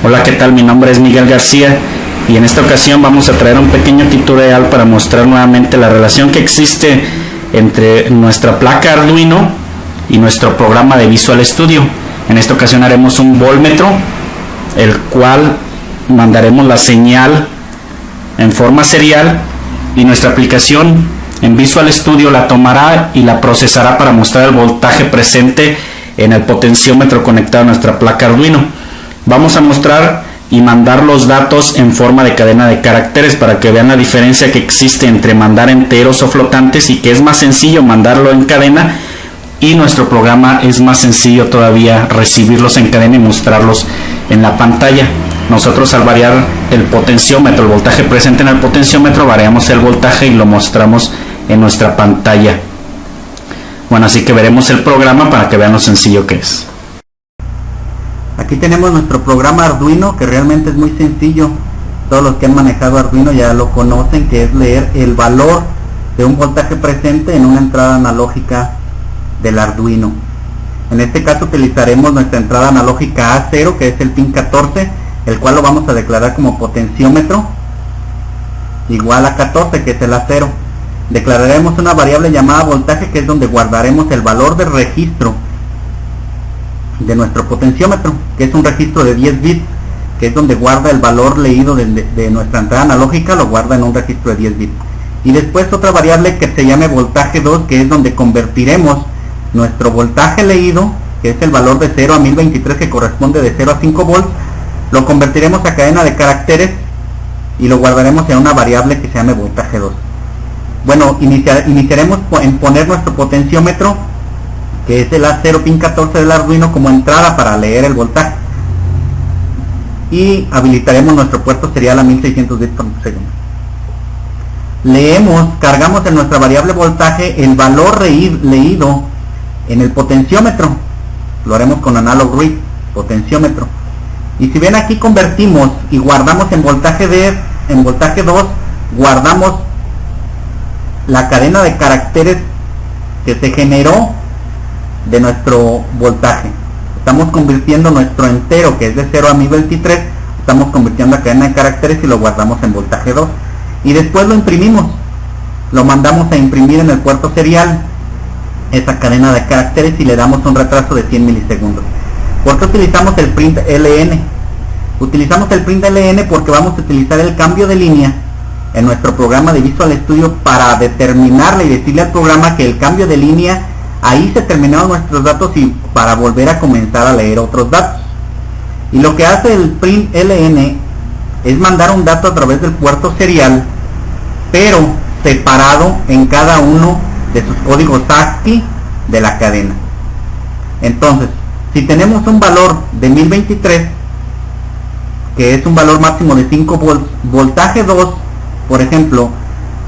Hola, ¿qué tal? Mi nombre es Miguel García y en esta ocasión vamos a traer un pequeño tutorial para mostrar nuevamente la relación que existe entre nuestra placa Arduino y nuestro programa de Visual Studio. En esta ocasión haremos un voltmetro, el cual mandaremos la señal en forma serial y nuestra aplicación en Visual Studio la tomará y la procesará para mostrar el voltaje presente en el potenciómetro conectado a nuestra placa Arduino. Vamos a mostrar y mandar los datos en forma de cadena de caracteres para que vean la diferencia que existe entre mandar enteros o flotantes, y que es más sencillo mandarlo en cadena, y nuestro programa es más sencillo todavía recibirlos en cadena y mostrarlos en la pantalla. Nosotros, al variar el potenciómetro, el voltaje presente en el potenciómetro, variamos el voltaje y lo mostramos en nuestra pantalla. Bueno, así que veremos el programa para que vean lo sencillo que es. Aquí tenemos nuestro programa Arduino, que realmente es muy sencillo. Todos los que han manejado Arduino ya lo conocen, que es leer el valor de un voltaje presente en una entrada analógica del Arduino. En este caso utilizaremos nuestra entrada analógica A0, que es el pin 14, el cual lo vamos a declarar como potenciómetro igual a 14, que es el A0. Declararemos una variable llamada voltaje, que es donde guardaremos el valor de registro de nuestro potenciómetro, que es un registro de 10 bits, que es donde guarda el valor leído de nuestra entrada analógica, lo guarda en un registro de 10 bits. Y después otra variable que se llame voltaje 2, que es donde convertiremos nuestro voltaje leído, que es el valor de 0 a 1023, que corresponde de 0 a 5 volts, lo convertiremos a cadena de caracteres y lo guardaremos en una variable que se llame voltaje 2. Bueno, iniciaremos en poner nuestro potenciómetro, que es el A0 pin 14 del Arduino, como entrada para leer el voltaje, y habilitaremos nuestro puerto serial a 1600 bits por segundo. Cargamos en nuestra variable voltaje el valor leído en el potenciómetro, lo haremos con analog read, potenciómetro, y si ven aquí convertimos y guardamos en voltaje 2, guardamos la cadena de caracteres que se generó de nuestro voltaje. Estamos convirtiendo nuestro entero, que es de 0 a 1023, estamos convirtiendo a cadena de caracteres y lo guardamos en voltaje 2, y después lo imprimimos, lo mandamos a imprimir en el puerto serial, esa cadena de caracteres, y le damos un retraso de 100 milisegundos. ¿Por qué utilizamos el print LN? Utilizamos el print LN porque vamos a utilizar el cambio de línea en nuestro programa de Visual Studio para determinarle y decirle al programa que el cambio de línea, ahí se terminaron nuestros datos, y para volver a comenzar a leer otros datos. Y lo que hace el print LN es mandar un dato a través del puerto serial, pero separado en cada uno de sus códigos ASCII de la cadena. Entonces, si tenemos un valor de 1023, que es un valor máximo de 5 volts, voltaje 2, por ejemplo,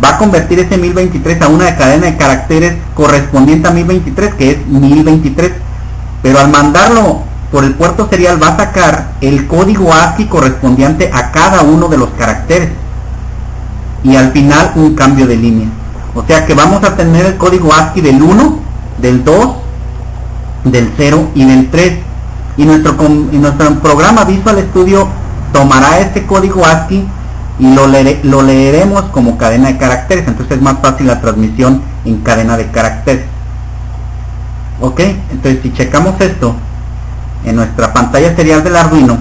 va a convertir ese 1023 a una cadena de caracteres correspondiente a 1023, que es 1023, pero al mandarlo por el puerto serial va a sacar el código ASCII correspondiente a cada uno de los caracteres, y al final un cambio de línea. O sea que vamos a tener el código ASCII del 1, del 2, del 0 y del 3, y nuestro programa Visual Studio tomará este código ASCII y lo leeremos como cadena de caracteres. Entonces es más fácil la transmisión en cadena de caracteres. Ok, entonces si checamos esto en nuestra pantalla serial del Arduino,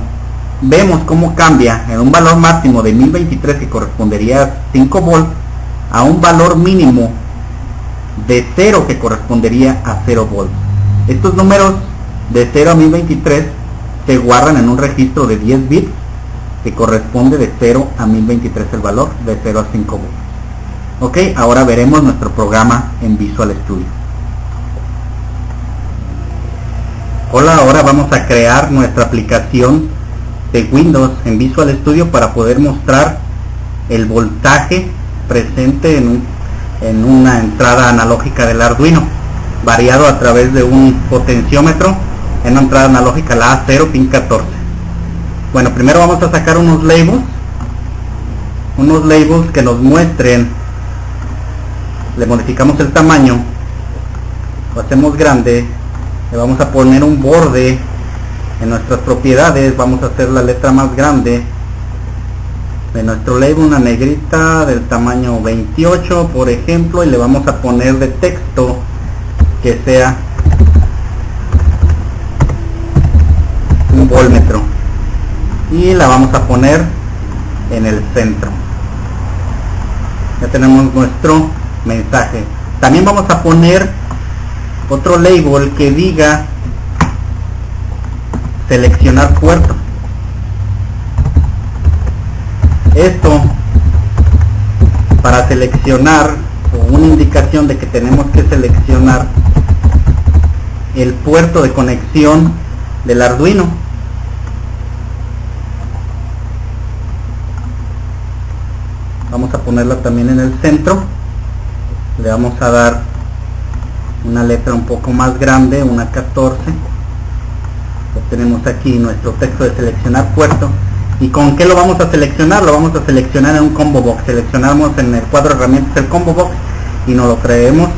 vemos cómo cambia en un valor máximo de 1023, que correspondería a 5 volts, a un valor mínimo de 0, que correspondería a 0 volts. Estos números de 0 a 1023 se guardan en un registro de 10 bits, que corresponde de 0 a 1023 el valor, de 0 a 5 volts. Ok, ahora veremos nuestro programa en Visual Studio. Hola, ahora vamos a crear nuestra aplicación de Windows en Visual Studio para poder mostrar el voltaje presente en una entrada analógica del Arduino, variado a través de un potenciómetro en una entrada analógica, la A0 pin 14. Bueno, primero vamos a sacar unos labels que nos muestren. Le modificamos el tamaño, lo hacemos grande, le vamos a poner un borde En nuestras propiedades vamos a hacer la letra más grande de nuestro label, una negrita del tamaño 28 por ejemplo, y le vamos a poner de texto que sea un voltmetro y la vamos a poner en el centro. Ya tenemos nuestro mensaje. También vamos a poner otro label que diga seleccionar puerto. Esto para seleccionar, o una indicación de que tenemos que seleccionar el puerto de conexión del Arduino. Vamos a ponerla también en el centro. Le vamos a dar una letra un poco más grande, una 14. Tenemos aquí nuestro texto de seleccionar puerto. ¿Y con qué lo vamos a seleccionar? Lo vamos a seleccionar en un combo box. Seleccionamos en el cuadro de herramientas el combo box y nos lo traemos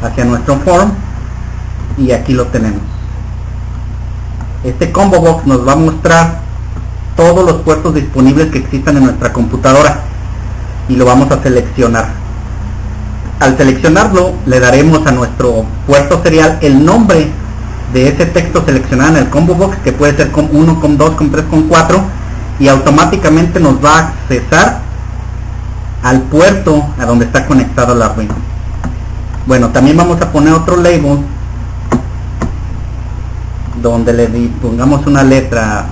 hacia nuestro form y aquí lo tenemos. Este combo box nos va a mostrar todos los puertos disponibles que existan en nuestra computadora y lo vamos a seleccionar. Al seleccionarlo le daremos a nuestro puerto serial el nombre de ese texto seleccionado en el combo box, que puede ser con 1, con 2, con 3, con 4, y automáticamente nos va a accesar al puerto a donde está conectado el Arduino. Bueno, también vamos a poner otro label donde le pongamos una letra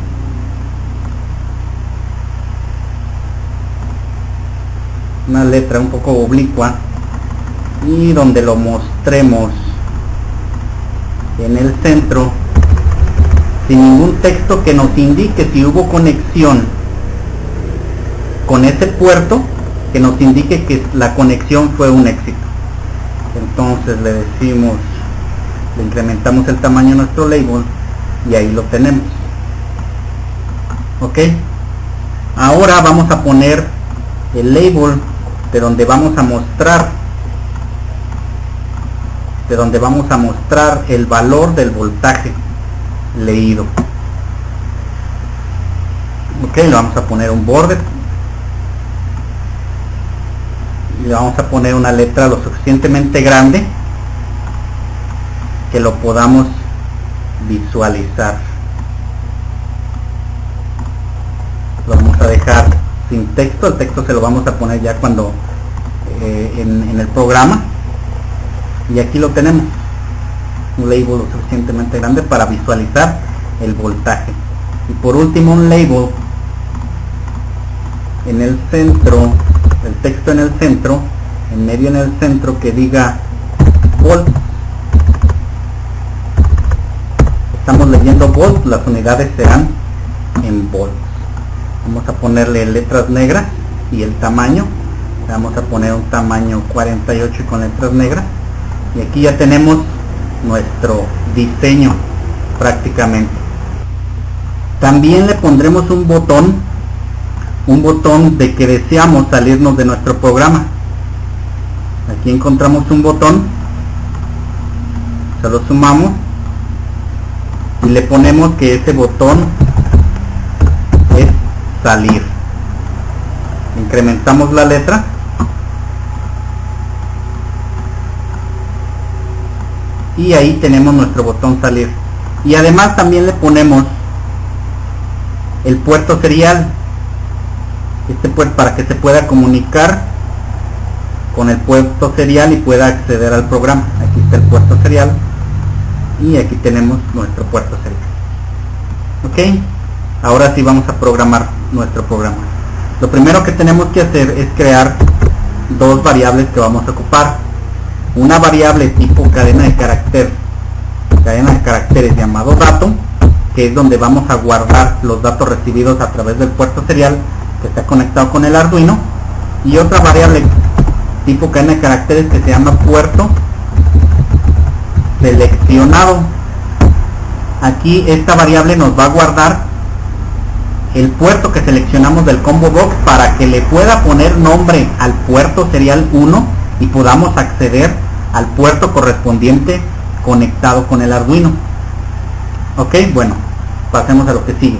un poco oblicua y donde lo mostremos en el centro sin ningún texto que nos indique si hubo conexión con ese puerto, que nos indique que la conexión fue un éxito. Entonces le decimos, le incrementamos el tamaño de nuestro label y ahí lo tenemos. Ok, ahora vamos a poner el label de donde vamos a mostrar el valor del voltaje leído. Ok, le vamos a poner un border y le vamos a poner una letra lo suficientemente grande que lo podamos visualizar. Lo vamos a dejar sin texto, el texto se lo vamos a poner ya cuando en el programa. Y aquí lo tenemos, un label lo suficientemente grande para visualizar el voltaje. Y por último un label en el centro, el texto en el centro, en medio en el centro, que diga volt. Estamos leyendo volt, las unidades serán en volts. Vamos a ponerle letras negras y el tamaño. Vamos a poner un tamaño 48 con letras negras. Y aquí ya tenemos nuestro diseño prácticamente. También le pondremos un botón de que deseamos salirnos de nuestro programa. Aquí encontramos un botón, se lo sumamos y le ponemos que ese botón es salir. Incrementamos la letra y ahí tenemos nuestro botón salir. Y además también le ponemos el puerto serial, este puerto, para que se pueda comunicar con el puerto serial y pueda acceder al programa. Aquí está el puerto serial y aquí tenemos nuestro puerto serial. Ok, ahora sí vamos a programar nuestro programa. Lo primero que tenemos que hacer es crear dos variables que vamos a ocupar. Una variable tipo cadena de caracteres llamado dato, que es donde vamos a guardar los datos recibidos a través del puerto serial que está conectado con el Arduino, y otra variable tipo cadena de caracteres que se llama puerto seleccionado. Aquí esta variable nos va a guardar el puerto que seleccionamos del combo box para que le pueda poner nombre al puerto serial 1 y podamos acceder al puerto correspondiente conectado con el Arduino. Ok, bueno, pasemos a lo que sigue.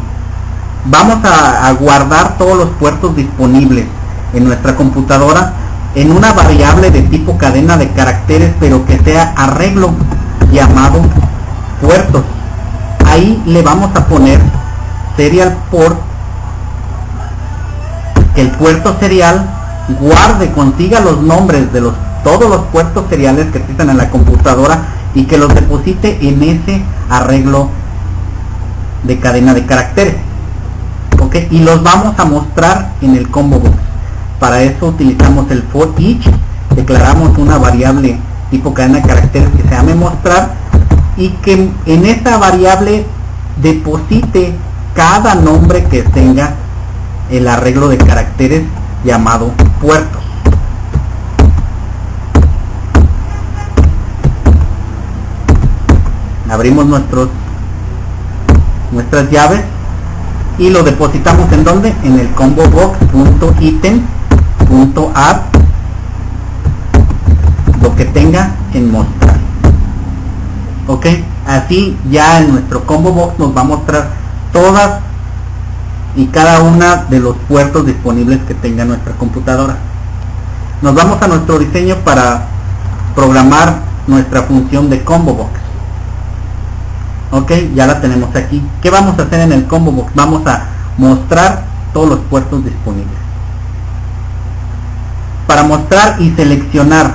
Vamos a guardar todos los puertos disponibles en nuestra computadora en una variable de tipo cadena de caracteres, pero que sea arreglo, llamado puertos. Ahí le vamos a poner serial port, que el puerto serial guarde, consiga los nombres de todos los puertos seriales que existen en la computadora y que los deposite en ese arreglo de cadena de caracteres. ¿Ok? Y los vamos a mostrar en el combo box. Para eso utilizamos el for each, declaramos una variable tipo cadena de caracteres que se llame mostrar, y que en esta variable deposite cada nombre que tenga el arreglo de caracteres llamado puertos. Abrimos nuestras llaves y lo depositamos en donde, en el combo box.item.add, lo que tenga en mostrar. Ok, así ya en nuestro combo box nos va a mostrar todas y cada una de los puertos disponibles que tenga nuestra computadora. Nos vamos a nuestro diseño para programar nuestra función de combo box. Ok, ya la tenemos aquí. ¿Qué vamos a hacer en el combo box? Vamos a mostrar todos los puertos disponibles. Para mostrar y seleccionar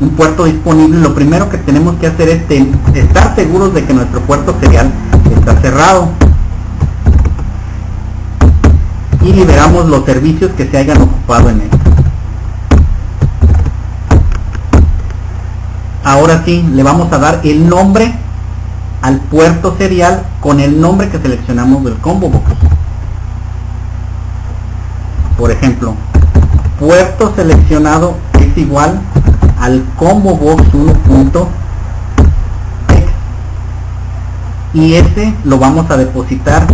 un puerto disponible, lo primero que tenemos que hacer es estar seguros de que nuestro puerto serial está cerrado, y liberamos los servicios que se hayan ocupado en él. Ahora sí, le vamos a dar el nombre al puerto serial con el nombre que seleccionamos del combo box. Por ejemplo, puerto seleccionado es igual al combo box 1.x, y ese lo vamos a depositar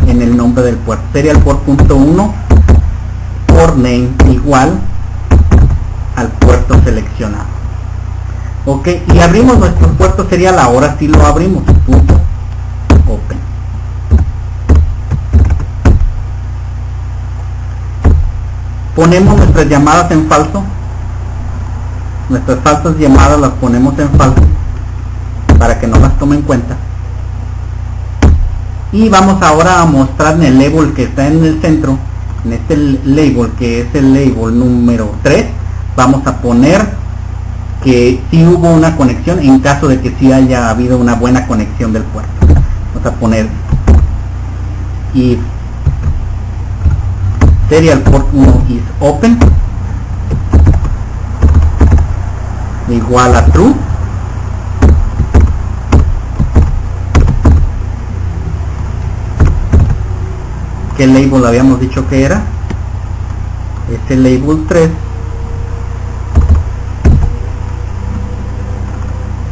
en el nombre del puerto. Serial port.1 port name igual al puerto seleccionado. Ok, y abrimos nuestro puerto serial. Ahora sí lo abrimos, punto open. Ponemos nuestras llamadas en falso. Nuestras falsas llamadas las ponemos en falso para que no las tome en cuenta. Y vamos ahora a mostrar en el label que está en el centro, en este label que es el label número 3, vamos a poner que sí hubo una conexión en caso de que sí haya habido una buena conexión del puerto. Vamos a poner if serial port 1 is open igual a true, ¿qué label habíamos dicho que era? Es el label 3,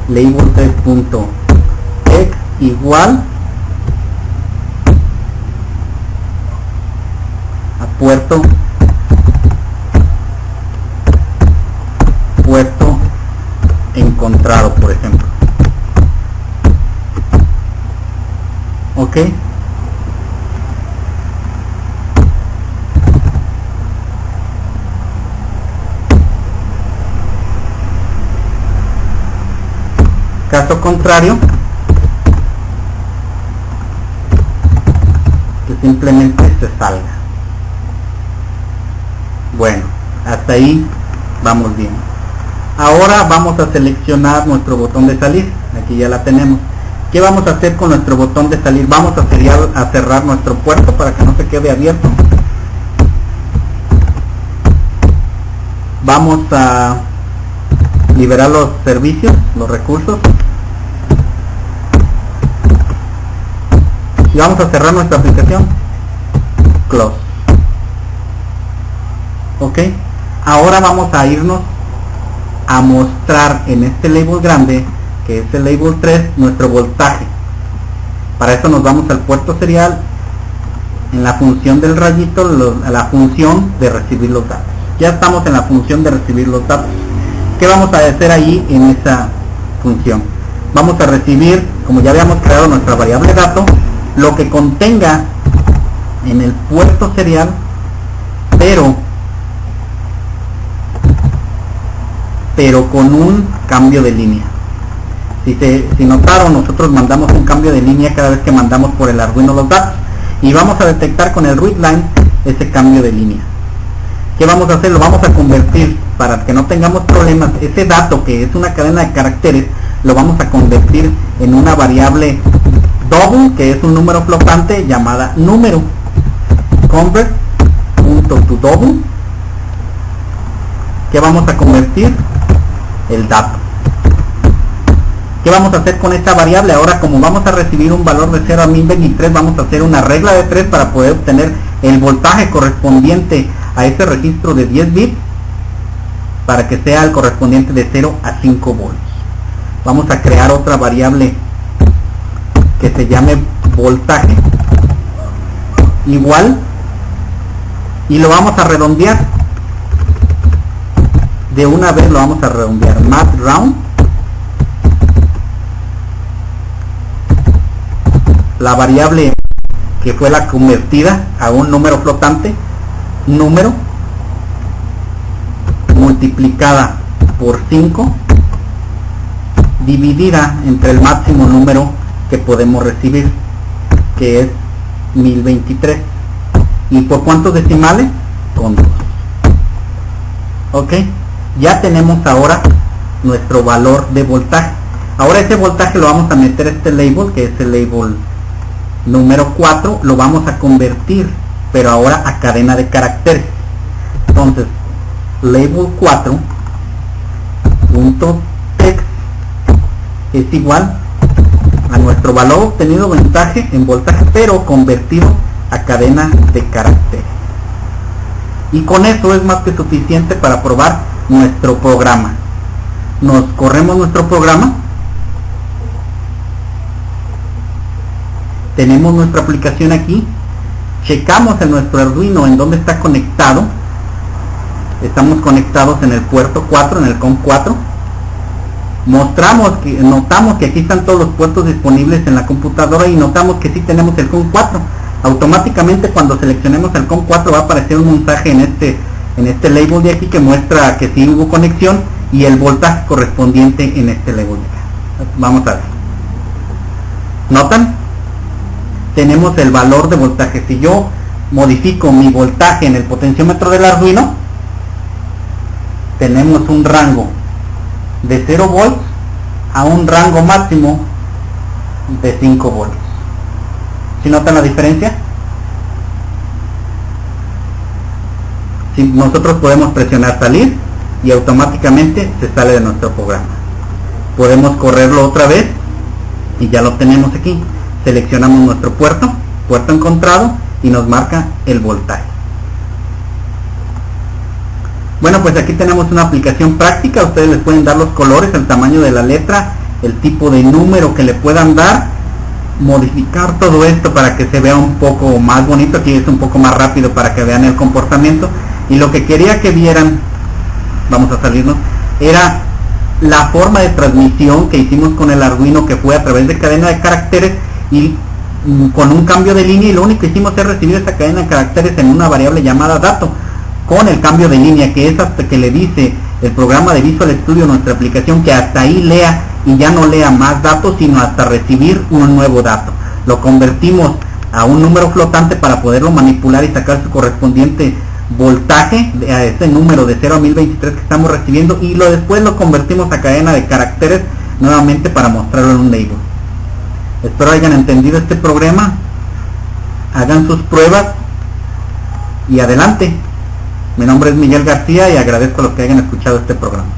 label 3.x igual a puerto encontrado, por ejemplo. Ok, caso contrario, que simplemente se salga. Bueno, hasta ahí vamos bien. Ahora vamos a seleccionar nuestro botón de salir. Aquí ya la tenemos. ¿Qué vamos a hacer con nuestro botón de salir? Vamos a cerrar nuestro puerto para que no se quede abierto. Vamos a liberar los servicios, los recursos, y vamos a cerrar nuestra aplicación. Close. Ok, ahora vamos a irnos a mostrar en este label grande, que es el label 3, nuestro voltaje. Para eso nos vamos al puerto serial, en la función del rayito, a la función de recibir los datos. Ya estamos en la función de recibir los datos. ¿Qué vamos a hacer ahí en esa función? Vamos a recibir, como ya habíamos creado nuestra variable dato, lo que contenga en el puerto serial, pero con un cambio de línea. Si notaron, nosotros mandamos un cambio de línea cada vez que mandamos por el Arduino los datos, y vamos a detectar con el readline ese cambio de línea. ¿Qué vamos a hacer? Lo vamos a convertir, para que no tengamos problemas, ese dato que es una cadena de caracteres, lo vamos a convertir en una variable double, que es un número flotante llamada número. Convert.toDouble. ¿Qué vamos a convertir? El dato. ¿Qué vamos a hacer con esta variable? Ahora, como vamos a recibir un valor de 0 a 1023, vamos a hacer una regla de 3 para poder obtener el voltaje correspondiente a ese registro de 10 bits, para que sea el correspondiente de 0 a 5 volts. Vamos a crear otra variable que se llame voltaje igual, y lo vamos a redondear. De una vez lo vamos a redondear. Math round. La variable que fue la convertida a un número flotante, número multiplicada por 5 dividida entre el máximo número que podemos recibir, que es 1023. ¿Y por cuántos decimales? Con 2. Ok, ya tenemos ahora nuestro valor de voltaje. Ahora ese voltaje lo vamos a meter a este label, que es el label número 4, lo vamos a convertir, pero ahora a cadena de caracteres. Entonces, label 4.text es igual a nuestro valor obtenido en voltaje, pero convertido a cadena de caracteres. Y con eso es más que suficiente para probar nuestro programa. Nos corremos nuestro programa. Tenemos nuestra aplicación aquí, checamos en nuestro Arduino en dónde está conectado. Estamos conectados en el puerto 4, en el COM 4. Notamos que aquí están todos los puertos disponibles en la computadora, y notamos que sí tenemos el COM 4. Automáticamente, cuando seleccionemos el COM 4, va a aparecer un mensaje en este label de aquí que muestra que sí hubo conexión, y el voltaje correspondiente en este label de acá. Vamos a ver. ¿Notan? Tenemos el valor de voltaje. Si yo modifico mi voltaje en el potenciómetro del Arduino, tenemos un rango de 0 volts a un rango máximo de 5 volts. ¿Sí notan la diferencia? Si nosotros podemos presionar salir, y automáticamente se sale de nuestro programa. Podemos correrlo otra vez y ya lo tenemos aquí. Seleccionamos nuestro puerto encontrado, y nos marca el voltaje. Bueno, pues aquí tenemos una aplicación práctica. Ustedes les pueden dar los colores, el tamaño de la letra, el tipo de número que le puedan dar, modificar todo esto para que se vea un poco más bonito. Aquí es un poco más rápido para que vean el comportamiento. Y lo que quería que vieran, vamos a salirnos, era la forma de transmisión que hicimos con el Arduino, que fue a través de cadena de caracteres y con un cambio de línea, y lo único que hicimos es recibir esa cadena de caracteres en una variable llamada dato, con el cambio de línea, que es hasta que le dice el programa de Visual Studio, nuestra aplicación, que hasta ahí lea, y ya no lea más datos, sino hasta recibir un nuevo dato. Lo convertimos a un número flotante para poderlo manipular y sacar su correspondiente voltaje a ese número de 0 a 1023 que estamos recibiendo, y después lo convertimos a cadena de caracteres nuevamente para mostrarlo en un label. Espero hayan entendido este programa, hagan sus pruebas y adelante. Mi nombre es Miguel García y agradezco a los que hayan escuchado este programa.